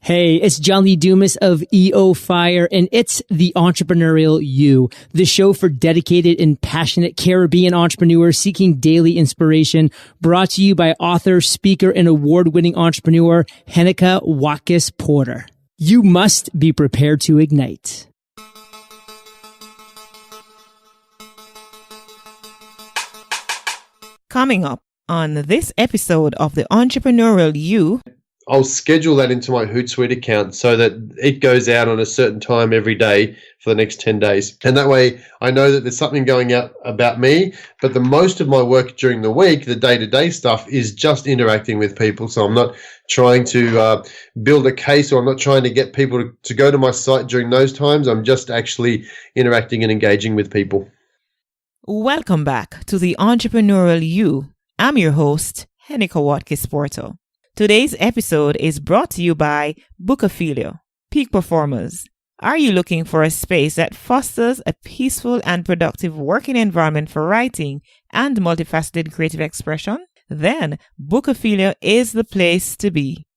Hey, it's John Lee Dumas of EO Fire, and it's the Entrepreneurial You, the show for dedicated and passionate Caribbean entrepreneurs seeking daily inspiration, brought to you by author, speaker, and award-winning entrepreneur Heneka Watkis-Porter. You must be prepared to ignite. Coming up on this episode of the Entrepreneurial You, I'll schedule that into my Hootsuite account so that it goes out on a certain time every day for the next 10 days. And that way I know that there's something going out about me, but the most of my work during the week, the day-to-day stuff, is just interacting with people. So I'm not trying to build a case, or I'm not trying to get people to go to my site during those times. I'm just actually interacting and engaging with people. welcome back to the Entrepreneurial You. I'm your host, Heneka Watkis-Porter. Today's episode is brought to you by Bookophilia, Peak Performers. Are you looking for a space that fosters a peaceful and productive working environment for writing and multifaceted creative expression? Then Bookophilia is the place to be.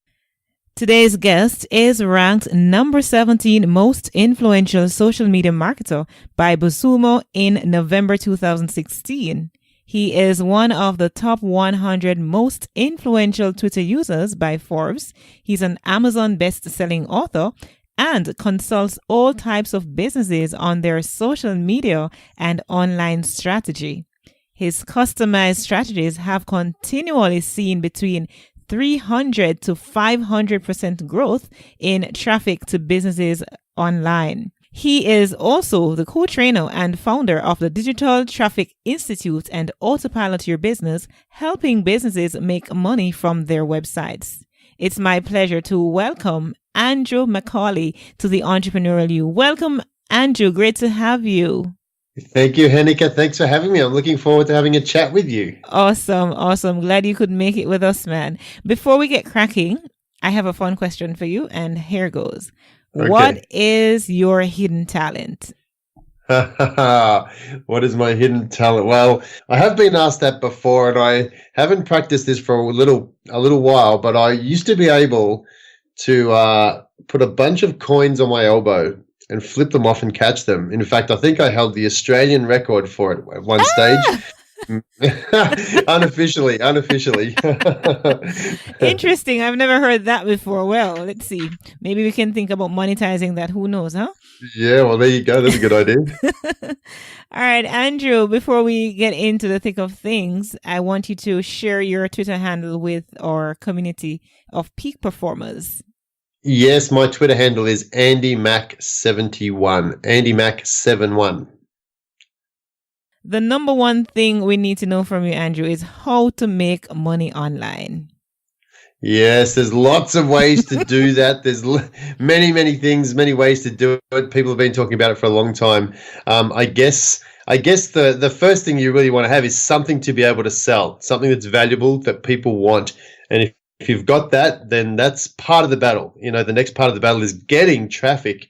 Today's guest is ranked number 17 most influential social media marketer by BuzzSumo in November 2016. He is one of the top 100 most influential Twitter users by Forbes. He's an Amazon best-selling author and consults all types of businesses on their social media and online strategy. His customized strategies have continually seen between 300 to 500% growth in traffic to businesses online. He is also the co-trainer and founder of the Digital Traffic Institute and Autopilot Your Business, helping businesses make money from their websites. It's my pleasure to welcome Andrew McCauley to the Entrepreneurial You. Welcome, Andrew. Great to have you. Thank you, Heneka. Thanks for having me. I'm looking forward to having a chat with you. Awesome. Glad you could make it with us, man. Before we get cracking, I have a fun question for you, and here goes. Okay. What is your hidden talent? What is my hidden talent? Well, I have been asked that before, and I haven't practiced this for a little while, but I used to be able to put a bunch of coins on my elbow and flip them off and catch them. In fact, I think I held the Australian record for it at one stage. Unofficially. Interesting. I've never heard that before. Well, let's see. Maybe we can think about monetizing that. Who knows, huh? Yeah, well, there you go. That's a good idea. All right, Andrew, before we get into the thick of things, I want you to share your Twitter handle with our community of peak performers. Yes, my Twitter handle is AndyMac71. AndyMac71. The number one thing we need to know from you, Andrew, is how to make money online. Yes, there's lots of ways to do that. There's many things, many ways to do it. People have been talking about it for a long time. I guess the first thing you really want to have is something to be able to sell, something that's valuable that people want. And if you've got that, then that's part of the battle. You know, the next part of the battle is getting traffic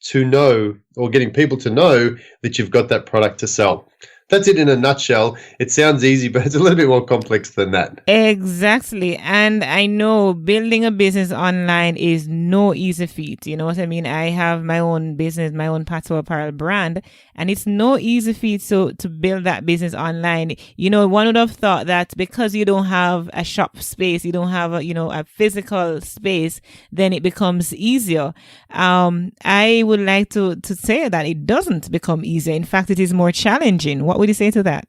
to know, or getting people to know that you've got that product to sell. That's it in a nutshell. It sounds easy, but it's a little bit more complex than that. Exactly. And I know building a business online is no easy feat. You know what I mean? I have my own business, my own Pato apparel brand, and it's no easy feat to build that business online. You know, one would have thought that because you don't have a shop space, you don't have a physical space, then it becomes easier. I would like to say that it doesn't become easier. In fact, it is more challenging. What would you say to that?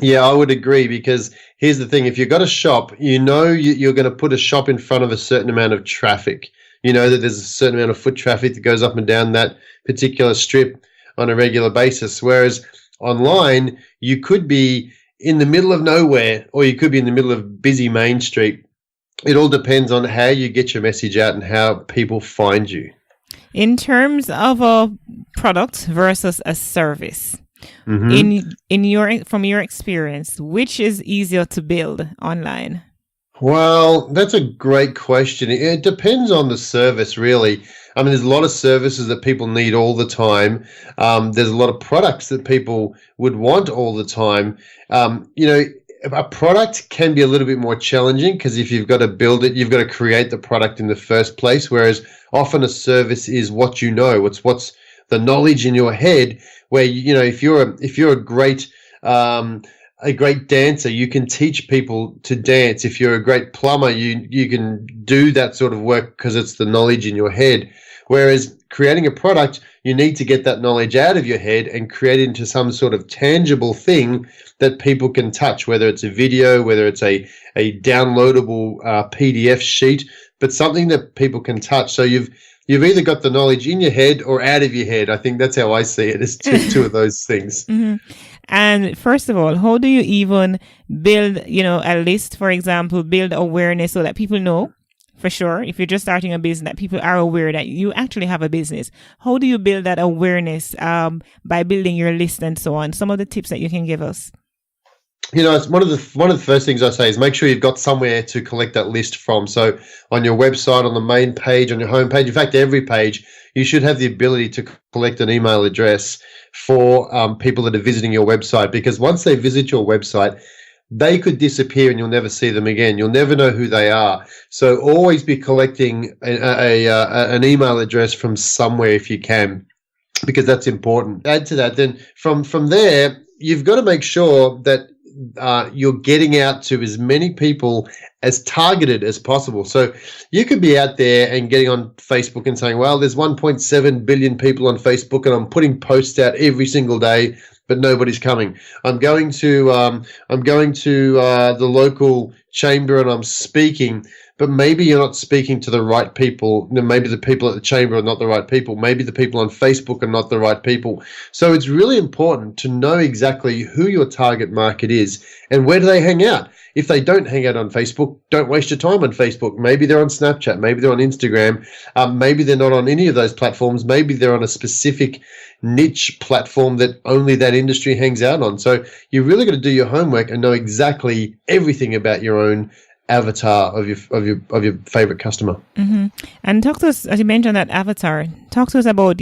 Yeah, I would agree, because here's the thing. If you've got a shop, you know you're going to put a shop in front of a certain amount of traffic. You know that there's a certain amount of foot traffic that goes up and down that particular strip on a regular basis. Whereas online, you could be in the middle of nowhere, or you could be in the middle of busy Main Street. It all depends on how you get your message out and how people find you. In terms of a product versus a service, from your experience, which is easier to build online? Well, that's a great question. It depends on the service, really. I mean, there's a lot of services that people need all the time. There's a lot of products that people would want all the time. a product can be a little bit more challenging because if you've got to build it, you've got to create the product in the first place. Whereas often a service is what you know, what's the knowledge in your head. Where if you're a great dancer, you can teach people to dance. If you're a great plumber, you can do that sort of work because it's the knowledge in your head. Whereas creating a product, you need to get that knowledge out of your head and create it into some sort of tangible thing that people can touch, whether it's a video, whether it's a downloadable PDF sheet, but something that people can touch. So you've either got the knowledge in your head or out of your head. I think that's how I see it. It's two of those things. Mm-hmm. And first of all, how do you even build, a list, for example, build awareness so that people know for sure, if you're just starting a business, that people are aware that you actually have a business? How do you build that awareness by building your list and so on? Some of the tips that you can give us. It's one of the first things I say is make sure you've got somewhere to collect that list from. So on your website, on the main page, on your home page, in fact, every page, you should have the ability to collect an email address for people that are visiting your website, because once they visit your website, they could disappear and you'll never see them again. You'll never know who they are. So always be collecting an email address from somewhere if you can, because that's important. Add to that, then from there, you've got to make sure that you're getting out to as many people as targeted as possible. So you could be out there and getting on Facebook and saying, well, there's 1.7 billion people on Facebook and I'm putting posts out every single day, but nobody's coming. I'm going to the local chamber and I'm speaking, but maybe you're not speaking to the right people. Maybe the people at the chamber are not the right people. Maybe the people on Facebook are not the right people. So it's really important to know exactly who your target market is and where do they hang out. If they don't hang out on Facebook, don't waste your time on Facebook. Maybe they're on Snapchat. Maybe they're on Instagram. Maybe they're not on any of those platforms. Maybe they're on a specific niche platform that only that industry hangs out on. So you really got to do your homework and know exactly everything about your own avatar of your favorite customer. Mm-hmm. And talk to us, as you mentioned, that avatar. Talk to us about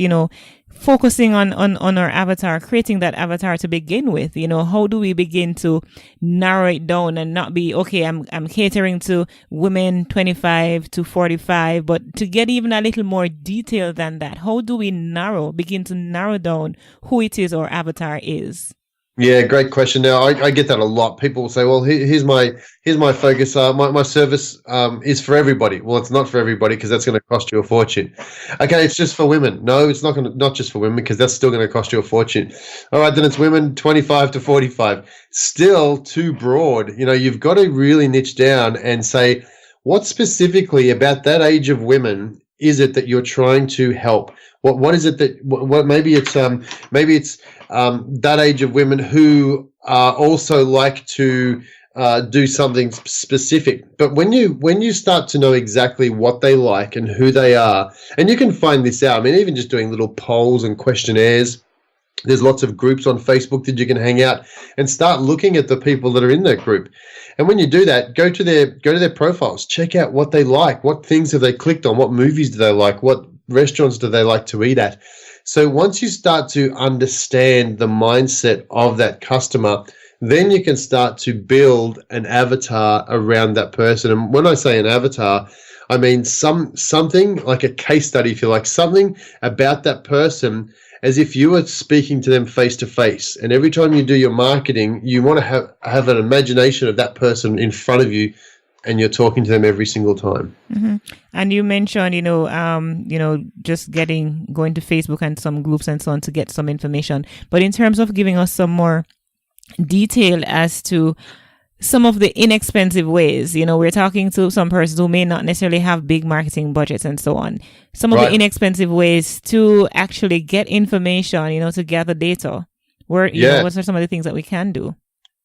focusing on our avatar, creating that avatar to begin with. How do we begin to narrow it down and not be, okay, I'm catering to women 25 to 45, but to get even a little more detail than that? How do we begin to narrow down who it is our avatar is? Yeah, great question. Now, I get that a lot. People will say, well, here's my focus. My service is for everybody. Well, it's not for everybody because that's going to cost you a fortune. Okay, it's just for women. No, it's not just for women because that's still going to cost you a fortune. All right, then it's women 25 to 45. Still too broad. You've got to really niche down and say, what specifically about that age of women is it that you're trying to help? What is it that maybe it's that age of women who also like to do something specific. But when you start to know exactly what they like and who they are, and you can find this out. I mean, even just doing little polls and questionnaires. There's lots of groups on Facebook that you can hang out and start looking at the people that are in that group. And when you do that, go to their profiles, check out what they like, what things have they clicked on, what movies do they like, what restaurants do they like to eat at. So once you start to understand the mindset of that customer, then you can start to build an avatar around that person. And when I say an avatar, I mean something like a case study, if you like, something about that person as if you were speaking to them face to face. And every time you do your marketing, you want to have an imagination of that person in front of you, and you're talking to them every single time. Mm-hmm. And you mentioned, just going to Facebook and some groups and so on to get some information. But in terms of giving us some more detail as to some of the inexpensive ways, we're talking to some persons who may not necessarily have big marketing budgets and so on. Some of the inexpensive ways to actually get information, to gather data. What are some of the things that we can do?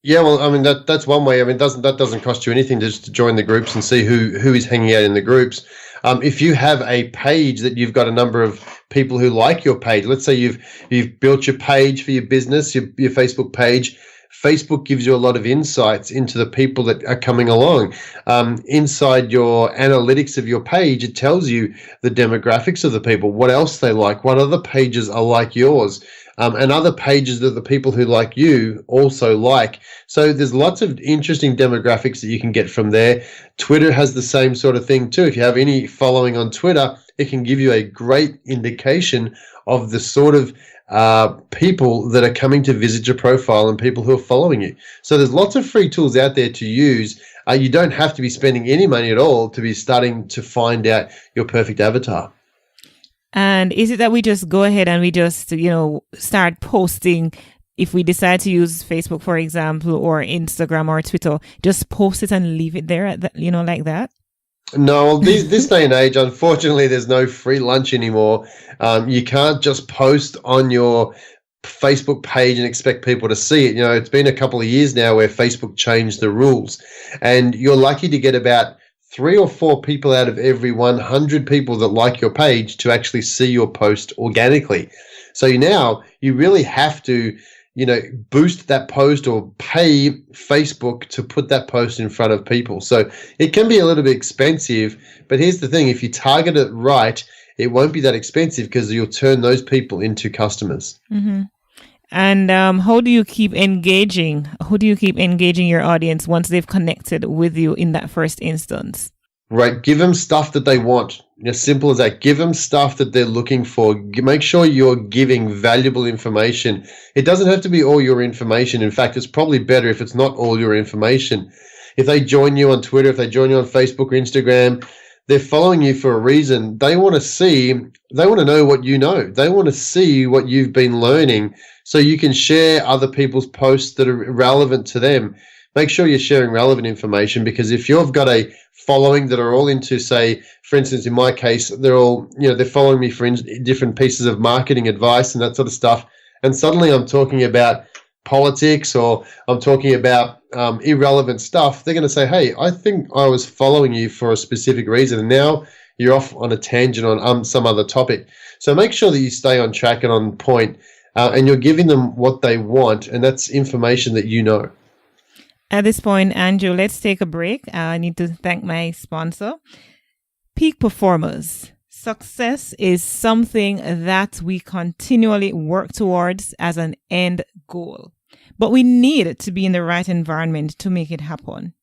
Yeah, well, I mean that's one way. I mean, that doesn't cost you anything just to join the groups and see who is hanging out in the groups. If you have a page that you've got a number of people who like your page, let's say you've built your page for your business, your Facebook page. Facebook gives you a lot of insights into the people that are coming along. Inside your analytics of your page, it tells you the demographics of the people, what else they like, what other pages are like yours. and other pages that the people who like you also like. So there's lots of interesting demographics that you can get from there. Twitter has the same sort of thing too. If you have any following on Twitter, it can give you a great indication of the sort of people that are coming to visit your profile and people who are following you. So there's lots of free tools out there to use. You don't have to be spending any money at all to be starting to find out your perfect avatar. And is it that we just go ahead and we just, start posting, if we decide to use Facebook, for example, or Instagram or Twitter, just post it and leave it there, like that? No, well, this day and age, unfortunately, there's no free lunch anymore. You can't just post on your Facebook page and expect people to see it. It's been a couple of years now where Facebook changed the rules, and you're lucky to get about 3 or 4 people out of every 100 people that like your page to actually see your post organically. So now you really have to, boost that post or pay Facebook to put that post in front of people. So it can be a little bit expensive, but here's the thing. If you target it right, it won't be that expensive because you'll turn those people into customers. Mm-hmm. And how do you keep engaging? How do you keep engaging your audience once they've connected with you in that first instance? Right. Give them stuff that they want. As simple as that. Give them stuff that they're looking for. Make sure you're giving valuable information. It doesn't have to be all your information. In fact, it's probably better if it's not all your information. If they join you on Twitter, if they join you on Facebook or Instagram, they're following you for a reason. They want to know what you know. They want to see what you've been learning so you can share other people's posts that are relevant to them. Make sure you're sharing relevant information, because if you've got a following that are all into, say, for instance, in my case, they're all, they're following me for different pieces of marketing advice and that sort of stuff. And suddenly I'm talking about politics or I'm talking about irrelevant stuff. They're going to say, hey, I think I was following you for a specific reason, and now you're off on a tangent on some other topic. So make sure that you stay on track and on point, and you're giving them what they want, and that's information that you know. At this point, Andrew, let's take a break. I need to thank my sponsor. Peak Performers. Success is something that we continually work towards as an end goal, but we need to be in the right environment to make it happen.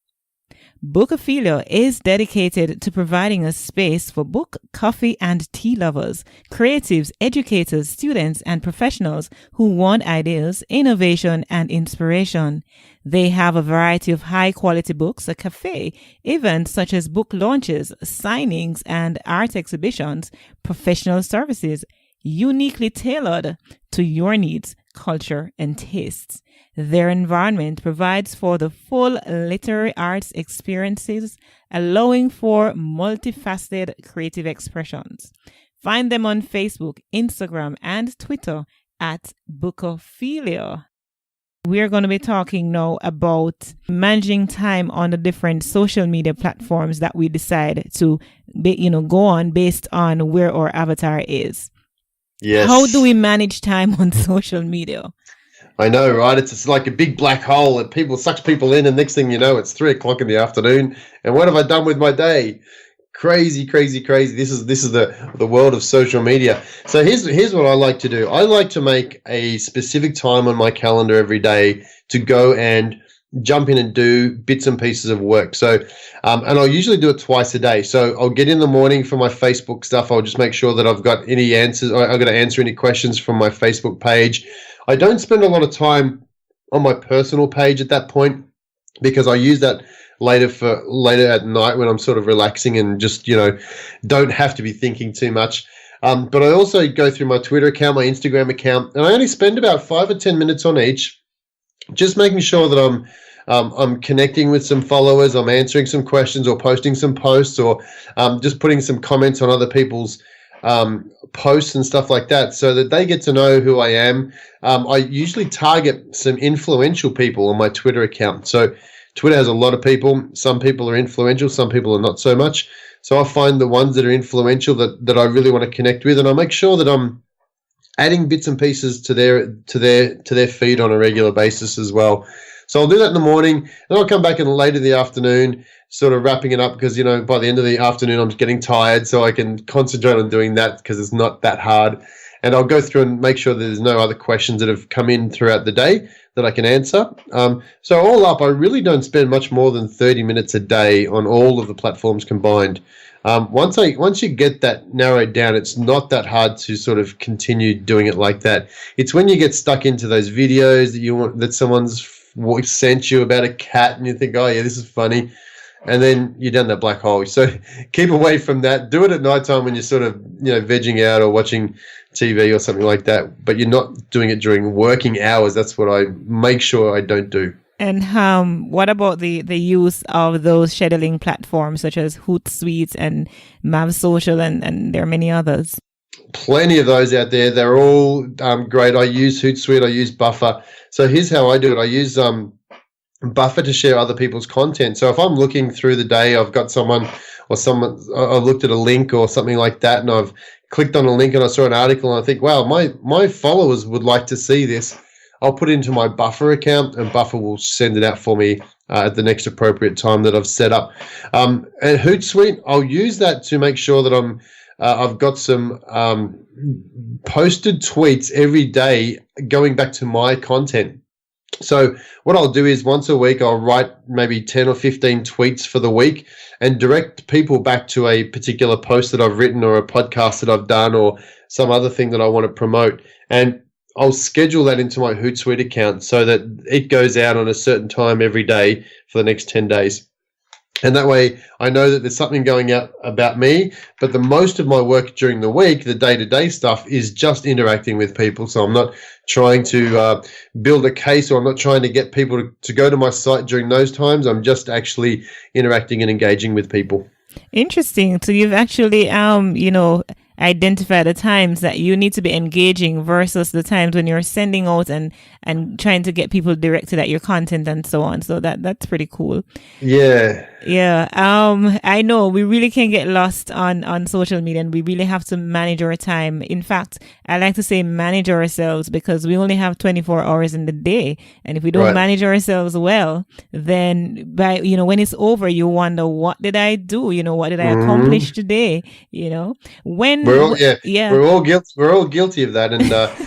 Bookophilia is dedicated to providing a space for book, coffee, and tea lovers, creatives, educators, students, and professionals who want ideas, innovation, and inspiration. They have a variety of high-quality books, a cafe, events such as book launches, signings, and art exhibitions, professional services, uniquely tailored to your needs, culture, and tastes. Their environment provides for the full literary arts experiences, allowing for multifaceted creative expressions. Find them on Facebook, Instagram, and Twitter at Bookophilia. We're going to be talking now about managing time on the different social media platforms that we decide to go on based on where our avatar is. Yes. How do we manage time on social media? I know, right? It's like a big black hole that sucks people in, and next thing you know, it's 3:00 in the afternoon. And what have I done with my day? Crazy, crazy, crazy. This is the world of social media. So here's what I like to do. I like to make a specific time on my calendar every day to go and jump in and do bits and pieces of work. So, and I'll usually do it twice a day. So I'll get in the morning for my Facebook stuff. I'll just make sure that I've got any answers. I've got to answer any questions from my Facebook page. I don't spend a lot of time on my personal page at that point, because I use that later at night when I'm sort of relaxing and just, don't have to be thinking too much. But I also go through my Twitter account, my Instagram account, and I only spend about 5 or 10 minutes on each, just making sure that I'm connecting with some followers, I'm answering some questions or posting some posts, or just putting some comments on other people's posts and stuff like that, so that they get to know who I am. I usually target some influential people on my Twitter account. So Twitter has a lot of people. Some people are influential, some people are not so much. So I find the ones that are influential that I really want to connect with, and I make sure that I'm adding bits and pieces to their feed on a regular basis as well. So I'll do that in the morning, and I'll come back in later in the afternoon, sort of wrapping it up, because, by the end of the afternoon I'm getting tired, so I can concentrate on doing that because it's not that hard. and I'll go through and make sure that there's no other questions that have come in throughout the day that I can answer. So all up, I really don't spend much more than 30 minutes a day on all of the platforms combined. Once you get that narrowed down, it's not that hard to sort of continue doing it like that. It's when you get stuck into those videos that someone's sent you about a cat, and you think, oh yeah, this is funny, and then you're down that black hole. So keep away from that. Do it at nighttime when you're sort of vegging out or watching TV or something like that, but you're not doing it during working hours. That's what I make sure I don't do. And what about the use of those scheduling platforms such as Hootsuite and Mav Social, and there are many others? Plenty of those out there. They're all great. I use Hootsuite. I use Buffer. So here's how I do it. I use Buffer to share other people's content. So if I'm looking through the day, I've got someone I looked at a link or something like that, and I've clicked on a link and I saw an article and I think, wow, my followers would like to see this. I'll put it into my Buffer account, and Buffer will send it out for me at the next appropriate time that I've set up. And Hootsuite, I'll use that to make sure that I've got some posted tweets every day going back to my content. So what I'll do is once a week, I'll write maybe 10 or 15 tweets for the week and direct people back to a particular post that I've written or a podcast that I've done or some other thing that I want to promote. And I'll schedule that into my Hootsuite account so that it goes out on a certain time every day for the next 10 days. And that way I know that there's something going out about me, but the most of my work during the week, the day-to-day stuff, is just interacting with people. So I'm not trying to build a case, or I'm not trying to get people to go to my site during those times. I'm just actually interacting and engaging with people. Interesting. So you've actually, identify the times that you need to be engaging versus the times when you're sending out and trying to get people directed at your content and so on. So that's pretty cool. Yeah. Yeah. I know we really can get lost on social media, and we really have to manage our time. In fact, I like to say manage ourselves, because we only have 24 hours in the day. And if we don't manage ourselves well, then when it's over, you wonder, what did I do? What did I accomplish today? We're all guilty of that, and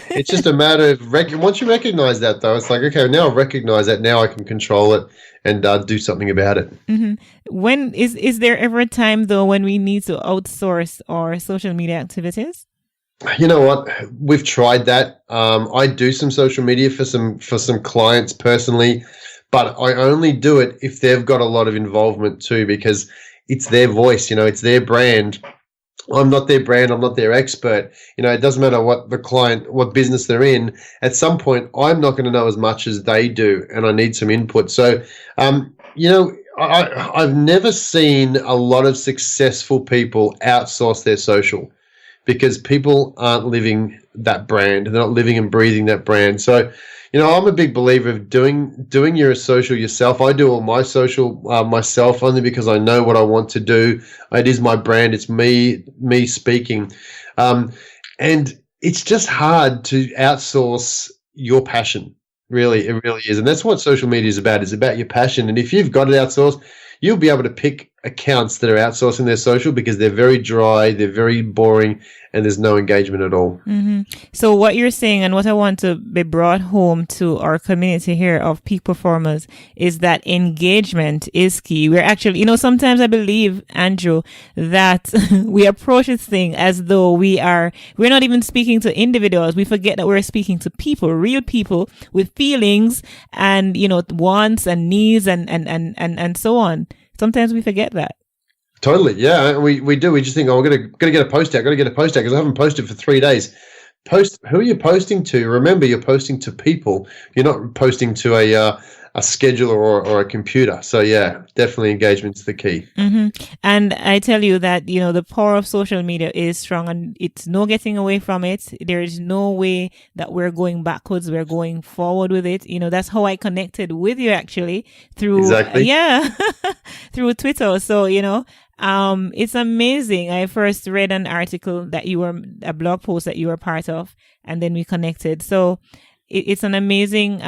it's just a matter of once you recognize that, though, it's like, okay, now I recognize that, now I can control it and do something about it. Mm-hmm. When is there ever a time, though, when we need to outsource our social media activities? You know what? We've tried that. I do some social media for some clients personally, but I only do it if they've got a lot of involvement too, because it's their voice, it's their brand. I'm not their brand. I'm not their expert. It doesn't matter what business they're in. At some point, I'm not going to know as much as they do, and I need some input. So, I've never seen a lot of successful people outsource their social, because people aren't living that brand. They're not living and breathing that brand. So, I'm a big believer of doing your social yourself. I do all my social myself, only because I know what I want to do. It is my brand. It's me speaking. And it's just hard to outsource your passion. Really, it really is. And that's what social media is about. It's about your passion. And if you've got it outsourced, you'll be able to pick accounts that are outsourcing their social, because they're very dry, they're very boring, and there's no engagement at all. Mm-hmm. So what you're saying, and what I want to be brought home to our community here of peak performers, is that engagement is key. We're actually, sometimes I believe, Andrew, that we approach this thing as though we're not even speaking to individuals. We forget that we're speaking to people, real people with feelings and, wants and needs and so on. Sometimes we forget that. Totally, yeah, we do. We just think, oh, we're gonna get a post out, because I haven't posted for 3 days. Who are you posting to? Remember, you're posting to people. You're not posting to a scheduler or a computer. So yeah, definitely engagement's the key. Mm-hmm. And I tell you that the power of social media is strong, and it's no getting away from it. There is no way that we're going backwards. We're going forward with it. That's how I connected with you, actually, through through Twitter. So it's amazing. I first read an article a blog post that you were part of, and then we connected. So it's an amazing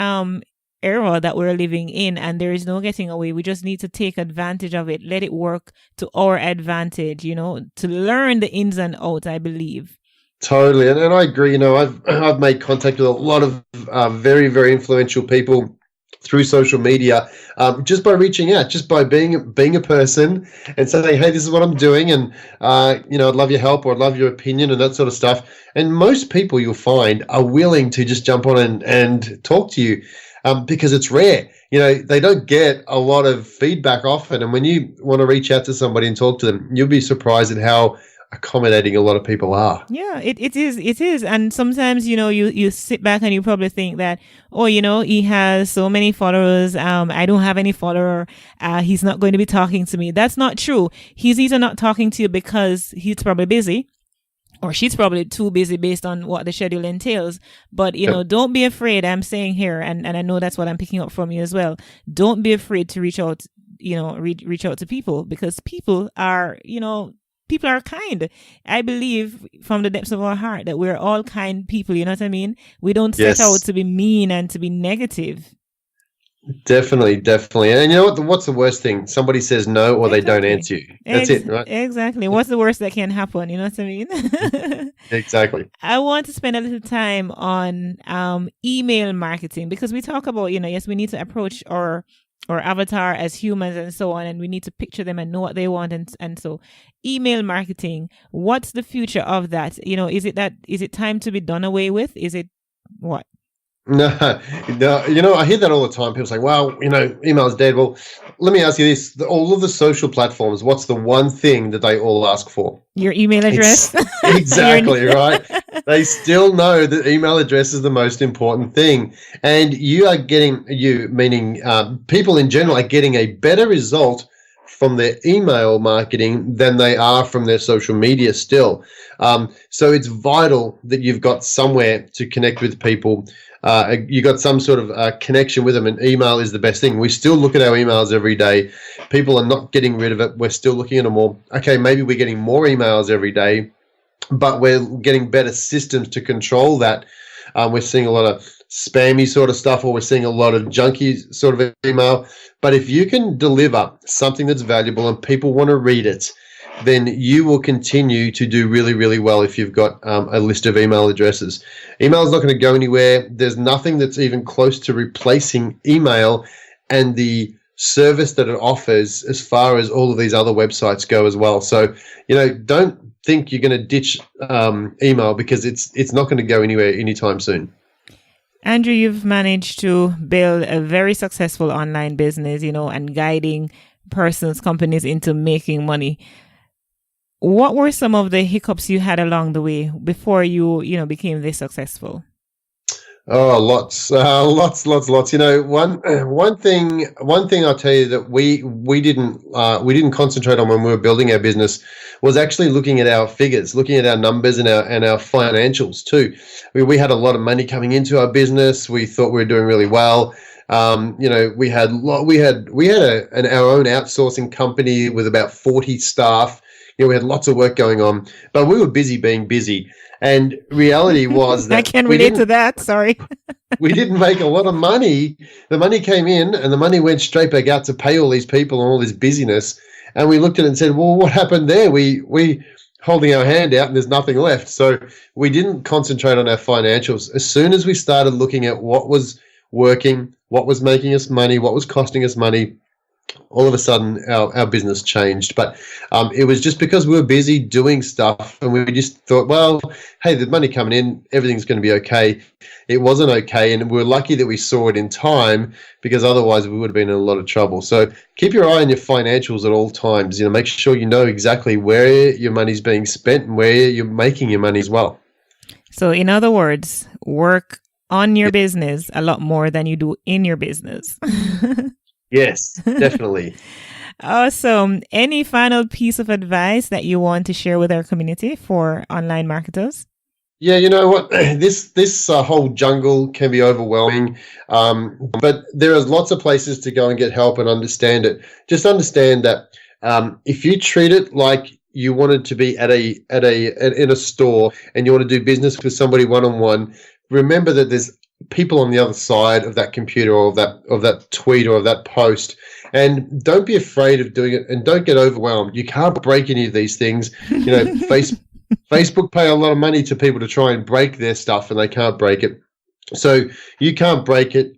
era that we're living in, and there is no getting away. We just need to take advantage of it, let it work to our advantage, to learn the ins and outs, I believe. Totally, and I agree. I've made contact with a lot of very, very influential people through social media, just by reaching out, just by being a person and saying, hey, this is what I'm doing, and I'd love your help, or I'd love your opinion, and that sort of stuff. And most people, you'll find, are willing to just jump on and talk to you, because it's rare. They don't get a lot of feedback often, and when you want to reach out to somebody and talk to them, you'll be surprised at how accommodating a lot of people are. Yeah, it is. And sometimes, you sit back and you probably think that, oh, he has so many followers. I don't have any follower. He's not going to be talking to me. That's not true. He's either not talking to you because he's probably busy, or she's probably too busy based on what the schedule entails. But, don't be afraid. I'm saying here, and I know that's what I'm picking up from you as well. Don't be afraid to reach out, reach out to people, because people are kind. I believe from the depths of our heart that we're all kind people. You know what I mean? We don't set out to be mean and to be negative. Definitely. And you know what's the worst thing? Somebody says no, or they don't answer you. That's it, right? Exactly. What's the worst that can happen? You know what I mean? Exactly. I want to spend a little time on email marketing, because we talk about, yes, we need to approach our avatar as humans and so on, and we need to picture them and know what they want, and so email marketing, what's the future of that? Is it time to be done away with? Is it what? No, I hear that all the time. People say, well, email is dead. Well, let me ask you this. All of the social platforms, what's the one thing that they all ask for? Your email address. Exactly, right? They still know that email address is the most important thing. And meaning people in general, are getting a better result from their email marketing than they are from their social media still. So it's vital that you've got somewhere to connect with people. You got some sort of connection with them, and email is the best thing. We still look at our emails every day. People are not getting rid of it. We're still looking at them all. Okay, maybe we're getting more emails every day, but we're getting better systems to control that. We're seeing a lot of spammy sort of stuff, or we're seeing a lot of junky sort of email. But if you can deliver something that's valuable and people want to read it, then you will continue to do really, really well if you've got a list of email addresses. Email is not going to go anywhere. There's nothing that's even close to replacing email and the service that it offers as far as all of these other websites go as well. So, don't think you're going to ditch email, because it's not going to go anywhere anytime soon. Andrew, you've managed to build a very successful online business, and guiding persons, companies into making money. What were some of the hiccups you had along the way before you became this successful? Oh, lots. One thing I'll tell you that we didn't concentrate on when we were building our business was actually looking at our figures, looking at our numbers and our financials too. We had a lot of money coming into our business. We thought we were doing really well. We had our own outsourcing company with about 40 staff. We had lots of work going on, but we were busy being busy. And reality was that I can relate to that. Sorry. We didn't make a lot of money. The money came in, and the money went straight back out to pay all these people and all this busyness. And we looked at it and said, well, what happened there? We holding our hand out and there's nothing left. So we didn't concentrate on our financials. As soon as we started looking at what was working, what was making us money, what was costing us money, all of a sudden our business changed. But it was just because we were busy doing stuff, and we just thought, well, hey, the money coming in, everything's going to be okay. It wasn't okay, and we were lucky that we saw it in time, because otherwise we would have been in a lot of trouble. So keep your eye on your financials at all times. Make sure you know exactly where your money's being spent and where you're making your money as well. So in other words, work on your business a lot more than you do in your business. Yes, definitely. Awesome. Any final piece of advice that you want to share with our community for online marketers? Yeah, you know what? This whole jungle can be overwhelming, but there are lots of places to go and get help and understand it. Just understand that if you treat it like you wanted to be in a store and you want to do business with somebody one-on-one, remember that there's people on the other side of that computer or of that tweet or of that post, and don't be afraid of doing it, and don't get overwhelmed. You can't break any of these things. Facebook pay a lot of money to people to try and break their stuff, and they can't break it. So you can't break it.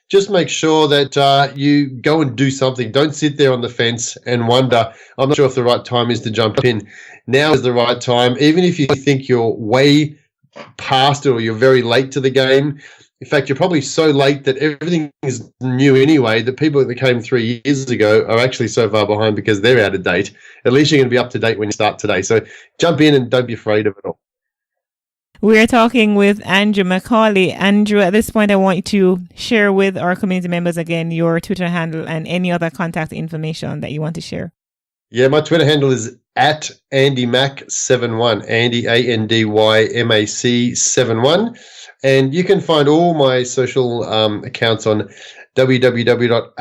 Just make sure that you go and do something. Don't sit there on the fence and wonder, I'm not sure if the right time is to jump in. Now is the right time. Even if you think you're way past it or you're very late to the game. In fact, you're probably so late that everything is new anyway, that people that came 3 years ago are actually so far behind because they're out of date. At least you're going to be up to date when you start today. So jump in and don't be afraid of it all. We're talking with Andrew McCauley. Andrew, at this point, I want you to share with our community members again your Twitter handle and any other contact information that you want to share. Yeah, my Twitter handle is at AndyMac71, Andy, ANDYMAC 71. And you can find all my social accounts on www.ayb,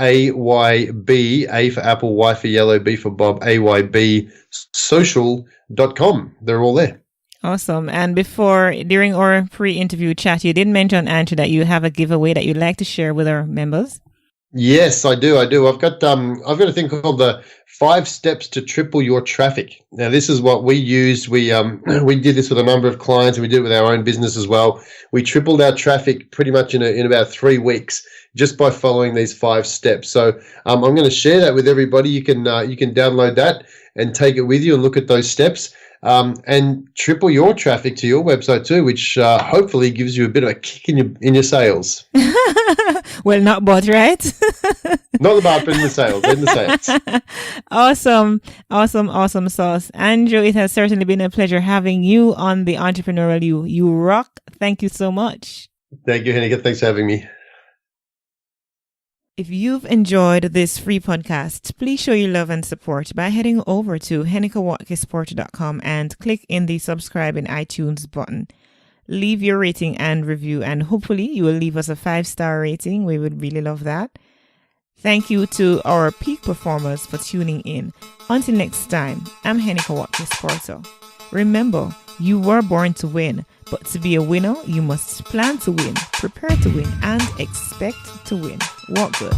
A for Apple, Y for Yellow, B for Bob, aybsocial.com. They're all there. Awesome. And during our pre-interview chat, you did mention, Andrew, that you have a giveaway that you'd like to share with our members. Yes, I do. I've got a thing called the 5 steps to triple your traffic. Now, this is what we used. We did this with a number of clients, and we did it with our own business as well. We tripled our traffic pretty much in about 3 weeks just by following these 5 steps. So I'm going to share that with everybody. You can download that and take it with you and look at those steps. And triple your traffic to your website too, which hopefully gives you a bit of a kick in your sales. Well, not but, right? Not the but, but in the sales. Awesome sauce. Andrew, it has certainly been a pleasure having you on the Entrepreneurial You. You rock. Thank you so much. Thank you, Heneka. Thanks for having me. If you've enjoyed this free podcast, please show your love and support by heading over to HenekaWatkis-Porter.com and click in the subscribe in iTunes button. Leave your rating and review, and hopefully you will leave us a 5-star rating. We would really love that. Thank you to our peak performers for tuning in. Until next time, I'm Heneka Watkis-Porter. Remember, you were born to win, but to be a winner, you must plan to win, prepare to win, and expect to win. Walk good.